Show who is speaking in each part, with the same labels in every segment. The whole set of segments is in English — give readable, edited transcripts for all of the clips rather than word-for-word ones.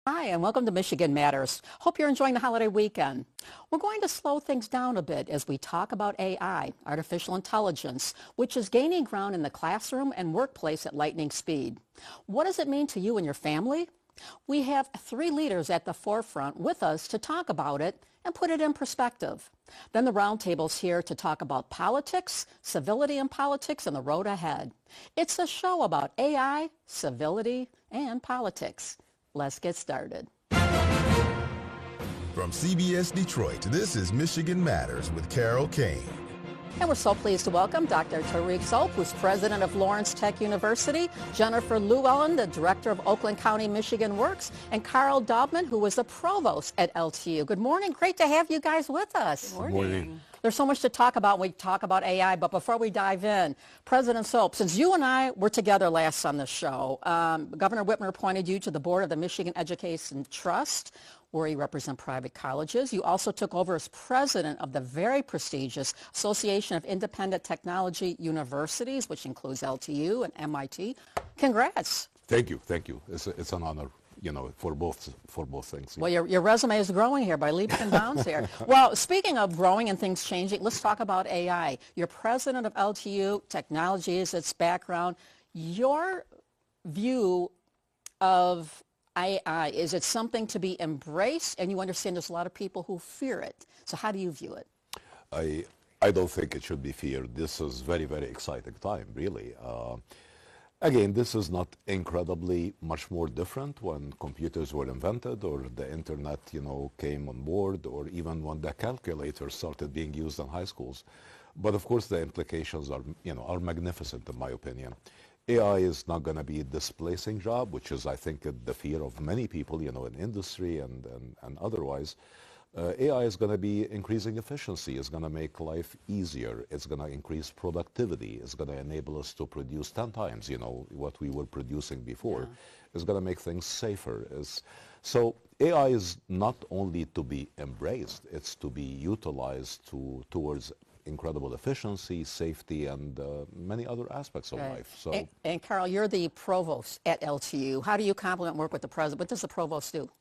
Speaker 1: Hi, and welcome to Michigan Matters. Hope you're enjoying the holiday weekend. We're going to slow things down a bit as we talk about AI, artificial intelligence, which is gaining ground in the classroom and workplace at lightning speed. What does it mean to you and your family? We have three leaders at the forefront with us to talk about it and put it in perspective. Then the roundtable's here to talk about politics, civility in politics, and the road ahead. It's a show about AI, civility, and politics. Let's get started.
Speaker 2: From CBS Detroit, this is Michigan Matters with Cain.
Speaker 1: And we're so pleased to welcome Dr. Tarek Sobh, who's president of Lawrence Tech University, Jennifer Llewellyn, the director of Oakland County Michigan Works, and Carl Daubman, who was the provost at LTU. Good morning. Great to have you guys with us.
Speaker 3: Good morning.
Speaker 1: There's so much to talk about when we talk about AI, but before we dive in, President Sobh, since you and I were together last on the show, Governor Whitmer appointed you to the board of the Michigan Education Trust, where you represent private colleges. You also took over as president of the very prestigious Association of Independent Technology Universities, which includes LTU and MIT. Congrats.
Speaker 3: Thank you. It's an honor, for both things.
Speaker 1: Well, your resume is growing here by leaps and bounds here. Well, speaking of growing and things changing, let's talk about AI. You're president of LTU. Technology is its background. Your view of AI, is it something to be embraced? And you understand there's a lot of people who fear it. So how do you view it?
Speaker 3: I don't think it should be feared. This is very, very exciting time, really. Again, this is not incredibly much more different when computers were invented or the internet, came on board, or even when the calculator started being used in high schools. But of course, the implications are magnificent, in my opinion. AI is not going to be displacing job, which is, I think, the fear of many people, in industry and otherwise. AI is going to be increasing efficiency. It's going to make life easier. It's going to increase productivity. It's going to enable us to produce 10 times, what we were producing before. Yeah. It's going to make things safer. So AI is not only to be embraced, it's to be utilized towards incredible efficiency, safety, and many other aspects of life. So,
Speaker 1: and Carl, you're the provost at LTU. How do you complement work with the president? What does the provost do?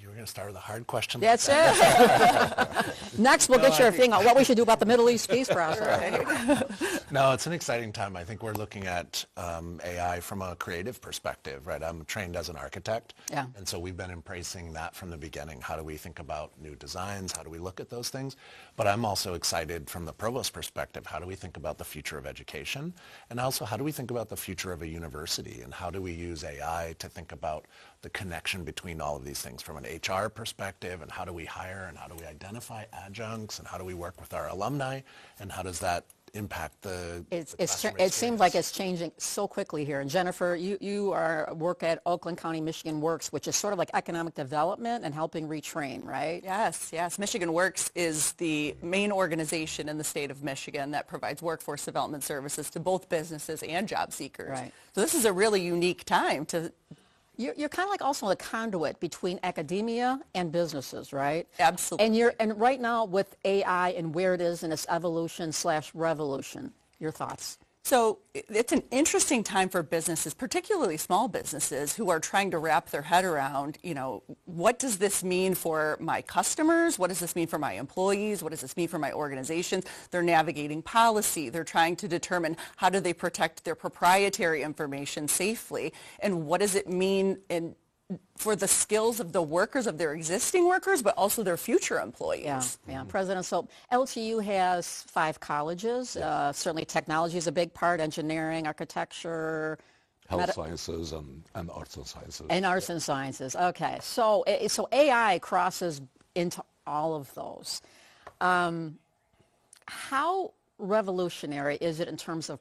Speaker 4: You were going to start with a hard question.
Speaker 1: That's it. Next, we'll get your thing on what we should do about the Middle East peace process.
Speaker 4: Right. No, it's an exciting time. I think we're looking at AI from a creative perspective, right? I'm trained as an architect, and so we've been embracing that from the beginning. How do we think about new designs? How do we look at those things? But I'm also excited from the provost perspective. How do we think about the future of education? And also, how do we think about the future of a university? And how do we use AI to think about the connection between all of these things from an HR perspective, and how do we hire, and how do we identify adjuncts, and how do we work with our alumni, and how does that impact the
Speaker 1: it seems like it's changing so quickly here. And Jennifer, you work at Oakland County Michigan Works, which is sort of like economic development and helping retrain, right?
Speaker 5: Yes. Michigan Works is the main organization in the state of Michigan that provides workforce development services to both businesses and job seekers.
Speaker 1: Right.
Speaker 5: So this is a really unique time to...
Speaker 1: You're kind of like also a conduit between academia and businesses, right?
Speaker 5: Absolutely.
Speaker 1: And right now with AI and where it is in its evolution/revolution, your thoughts?
Speaker 5: So it's an interesting time for businesses, particularly small businesses, who are trying to wrap their head around, what does this mean for my customers? What does this mean for my employees? What does this mean for my organizations? They're navigating policy. They're trying to determine how do they protect their proprietary information safely, and what does it mean for the skills of the workers, of their existing workers, but also their future employees.
Speaker 1: Yeah. President Sobh, LTU has 5 colleges. Certainly technology is a big part, engineering, architecture,
Speaker 3: health sciences, and arts and sciences.
Speaker 1: And arts and sciences. Okay. So AI crosses into all of those. How revolutionary is it in terms of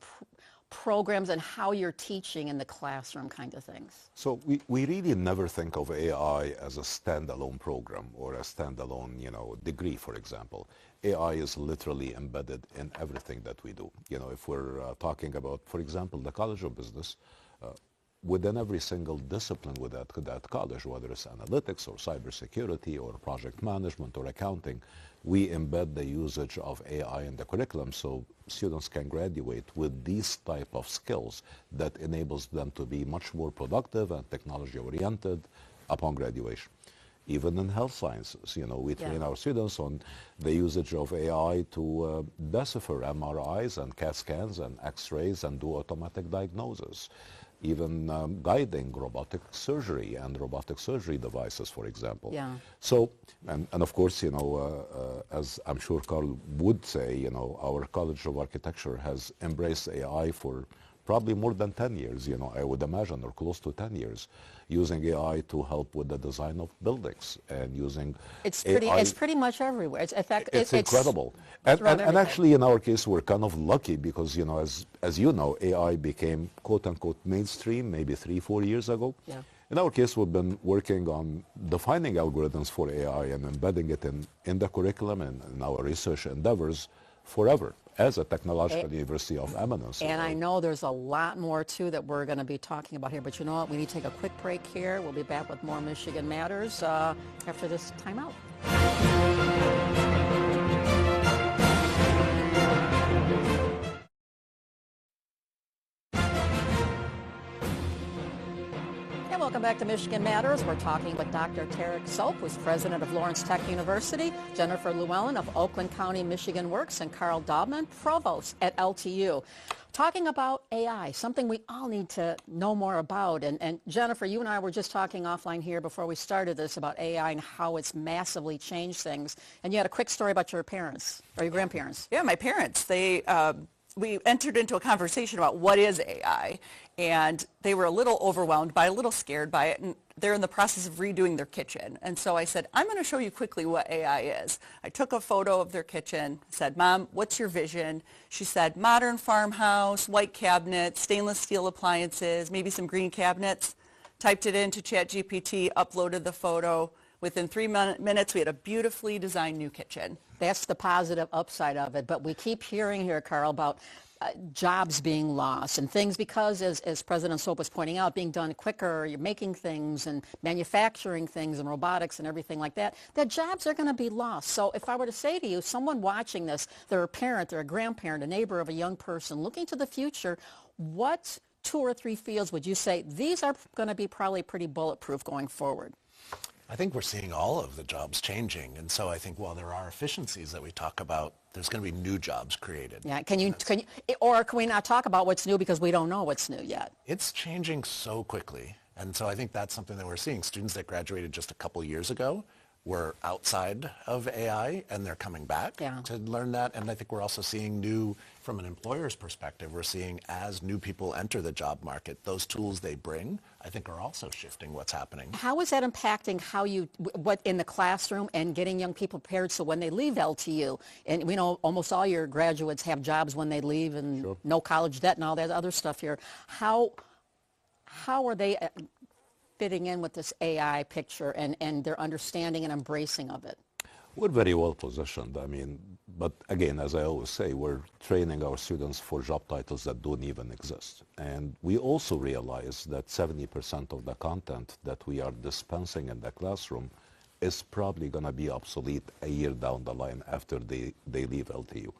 Speaker 1: programs and how you're teaching in the classroom kind of things?
Speaker 3: So we really never think of AI as a standalone program or a standalone, degree, for example. AI is literally embedded in everything that we do. If we're talking about, for example, the College of Business, within every single discipline with that college, whether it's analytics or cybersecurity or project management or accounting, we embed the usage of AI in the curriculum so students can graduate with these type of skills that enables them to be much more productive and technology oriented upon graduation. Even in health sciences, we train our students on the usage of AI to decipher MRIs and CAT scans and X-rays and do automatic diagnosis. Even guiding robotic surgery and robotic surgery devices, for example.
Speaker 1: Yeah.
Speaker 3: So, and of course, as I'm sure Carl would say, our College of Architecture has embraced AI for probably more than 10 years, I would imagine, or close to 10 years, using AI to help with the design of buildings and using AI.
Speaker 1: It's pretty much everywhere.
Speaker 3: It's incredible. And actually, in our case, we're kind of lucky because, as you know, AI became quote-unquote mainstream maybe 3-4 years ago.
Speaker 1: Yeah.
Speaker 3: In our case, we've been working on defining algorithms for AI and embedding it in the curriculum and in our research endeavors forever as a technological university of eminence.
Speaker 1: And I know there's a lot more, too, that we're going to be talking about here. But you know what? We need to take a quick break here. We'll be back with more Michigan Matters after this timeout. Welcome back to Michigan Matters. We're talking with Dr. Tarek Sobh, who's president of Lawrence Tech University, Jennifer Llewellyn of Oakland County Michigan Works, and Carl Daubman, provost at LTU. Talking about AI, something we all need to know more about. And Jennifer, you and I were just talking offline here before we started this about AI and how it's massively changed things. And you had a quick story about your parents or your grandparents.
Speaker 5: Yeah, my parents. We entered into a conversation about what is AI, and they were a little overwhelmed by it, a little scared by it, and they're in the process of redoing their kitchen. And so I said, I'm going to show you quickly what AI is. I took a photo of their kitchen, said, Mom, what's your vision? She said, modern farmhouse, white cabinets, stainless steel appliances, maybe some green cabinets. Typed it into ChatGPT, uploaded the photo. Within 3 minutes, we had a beautifully designed new kitchen.
Speaker 1: That's the positive upside of it. But we keep hearing here, Carl, about jobs being lost and things because, as President Sobh was pointing out, being done quicker, you're making things and manufacturing things and robotics and everything like that, that jobs are going to be lost. So if I were to say to you, someone watching this, they're a parent, they're a grandparent, a neighbor of a young person looking to the future, what 2 or 3 fields would you say these are going to be probably pretty bulletproof going forward?
Speaker 4: I think we're seeing all of the jobs changing. And so I think while there are efficiencies that we talk about, there's going to be new jobs created.
Speaker 1: Yeah, can we not talk about what's new because we don't know what's new yet?
Speaker 4: It's changing so quickly. And so I think that's something that we're seeing. Students that graduated just a couple years ago were outside of AI, and they're coming back to learn that. And I think we're also seeing new, from an employer's perspective, we're seeing as new people enter the job market, those tools they bring, I think, are also shifting what's happening.
Speaker 1: How is that impacting what in the classroom and getting young people prepared so when they leave LTU, and we know almost all your graduates have jobs when they leave and no college debt and all that other stuff here. How are they fitting in with this AI picture and their understanding and embracing of it?
Speaker 3: We're very well positioned. But again, as I always say, we're training our students for job titles that don't even exist. And we also realize that 70% of the content that we are dispensing in the classroom is probably going to be obsolete a year down the line after they leave LTU.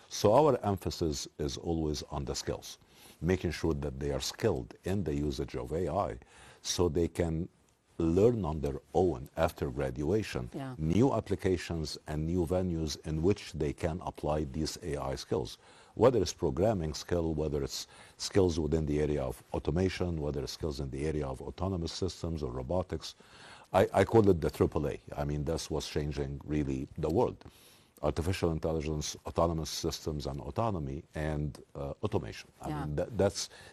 Speaker 3: So our emphasis is always on the skills, making sure that they are skilled in the usage of AI so they can learn on their own after graduation, new applications and new venues in which they can apply these AI skills, whether it's programming skill, whether it's skills within the area of automation, whether it's skills in the area of autonomous systems or robotics. I call it the AAA. That's what's changing really the world. Artificial intelligence, autonomous systems and autonomy, and automation.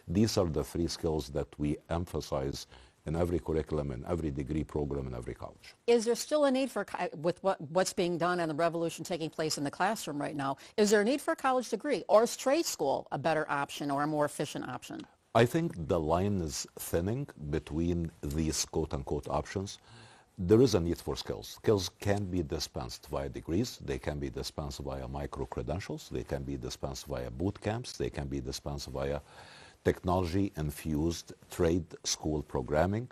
Speaker 3: These are the 3 skills that we emphasize in every curriculum, in every degree program, in every college.
Speaker 1: Is there still a need for, with what's being done and the revolution taking place in the classroom right now, is there a need for a college degree? Or is trade school a better option or a more efficient option?
Speaker 3: I think the line is thinning between these quote-unquote options. There is a need for skills. Skills can be dispensed via degrees. They can be dispensed via micro-credentials. They can be dispensed via boot camps. They can be dispensed via technology-infused trade school programming.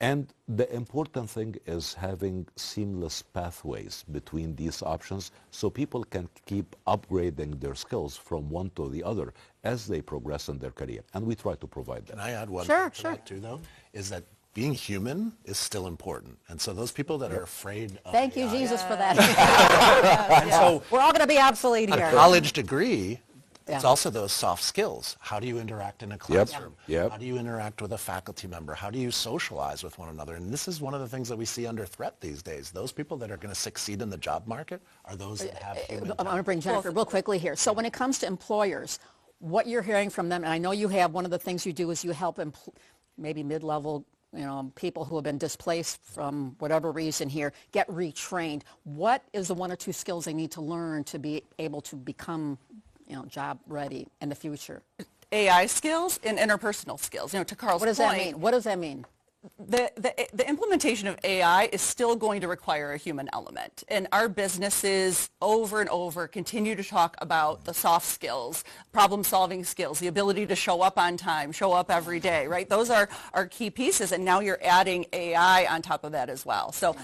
Speaker 3: And the important thing is having seamless pathways between these options so people can keep upgrading their skills from one to the other as they progress in their career. And we try to provide that.
Speaker 4: Can I add one
Speaker 1: Sure,
Speaker 4: thing to
Speaker 1: sure.
Speaker 4: that too, though? Is that being human is still important. And so those people that are afraid of
Speaker 1: Thank you,
Speaker 4: AI,
Speaker 1: Jesus, for that.
Speaker 4: and so
Speaker 1: We're all going to be obsolete
Speaker 4: a
Speaker 1: here.
Speaker 4: college degree, it's
Speaker 1: Yeah.
Speaker 4: also those soft skills. How do you interact in a classroom?
Speaker 3: Yep.
Speaker 4: How do you interact with a faculty member? How do you socialize with one another? And this is one of the things that we see under threat these days. Those people that are going to succeed in the job market are those that have human
Speaker 1: I'm going to bring Jennifer real quickly here. So when it comes to employers, what you're hearing from them, and I know you have, one of the things you do is you help maybe mid-level people who have been displaced from whatever reason here get retrained. What is the one or two skills they need to learn to be able to become job ready in the future?
Speaker 5: AI skills and interpersonal skills. To Carl's
Speaker 1: What does
Speaker 5: point,
Speaker 1: that mean? What does that mean?
Speaker 5: the implementation of AI is still going to require a human element. And our businesses over and over continue to talk about the soft skills, problem-solving skills, the ability to show up on time, show up every day, right? Those are key pieces, and now you're adding AI on top of that as well. So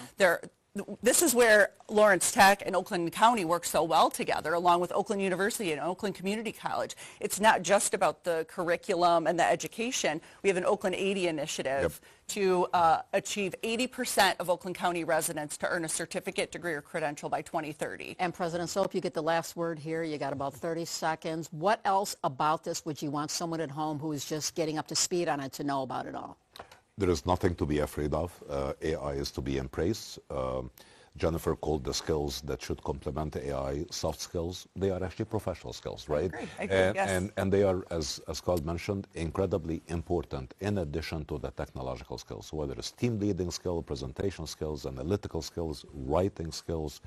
Speaker 5: this is where Lawrence Tech and Oakland County work so well together, along with Oakland University and Oakland Community College. It's not just about the curriculum and the education. We have an Oakland 80 initiative to achieve 80% of Oakland County residents to earn a certificate, degree, or credential by 2030.
Speaker 1: And President Sobh, you get the last word here. You got about 30 seconds. What else about this would you want someone at home who is just getting up to speed on it to know about it all?
Speaker 3: There is nothing to be afraid of. AI is to be embraced. Jennifer called the skills that should complement AI soft skills. They are actually professional skills, right?
Speaker 5: I agree, yes.
Speaker 3: And they are, as Carl mentioned, incredibly important in addition to the technological skills, whether it's team leading skill, presentation skills, analytical skills, writing skills,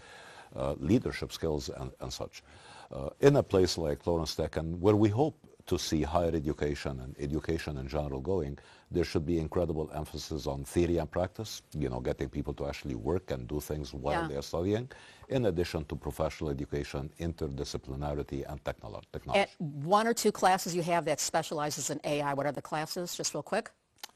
Speaker 3: leadership skills, and such. In a place like Lawrence Tech, and where we hope to see higher education and education in general going, there should be incredible emphasis on theory and practice, getting people to actually work and do things while they're studying, in addition to professional education, interdisciplinarity, and technology.
Speaker 1: And one or two classes you have that specializes in AI. What are the classes, just real quick?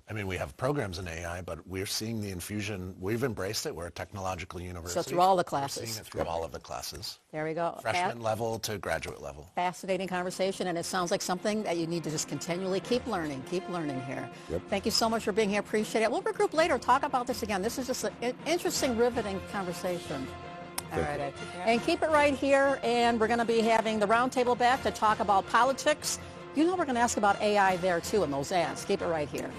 Speaker 4: I mean, we have programs in AI, but we're seeing the infusion. We've embraced it. We're a technological university.
Speaker 1: So through all the
Speaker 4: We're
Speaker 1: classes.
Speaker 4: seeing it through all of the classes.
Speaker 1: There we go.
Speaker 4: Freshman level to graduate level.
Speaker 1: Fascinating conversation, and it sounds like something that you need to just continually keep learning here.
Speaker 3: Yep.
Speaker 1: Thank you so much for being here. Appreciate it. We'll regroup later, talk about this again. This is just an interesting, riveting conversation. All right. And keep it right here, and we're going to be having the roundtable back to talk about politics. We're going to ask about AI there, too, in those ads. Keep it right here.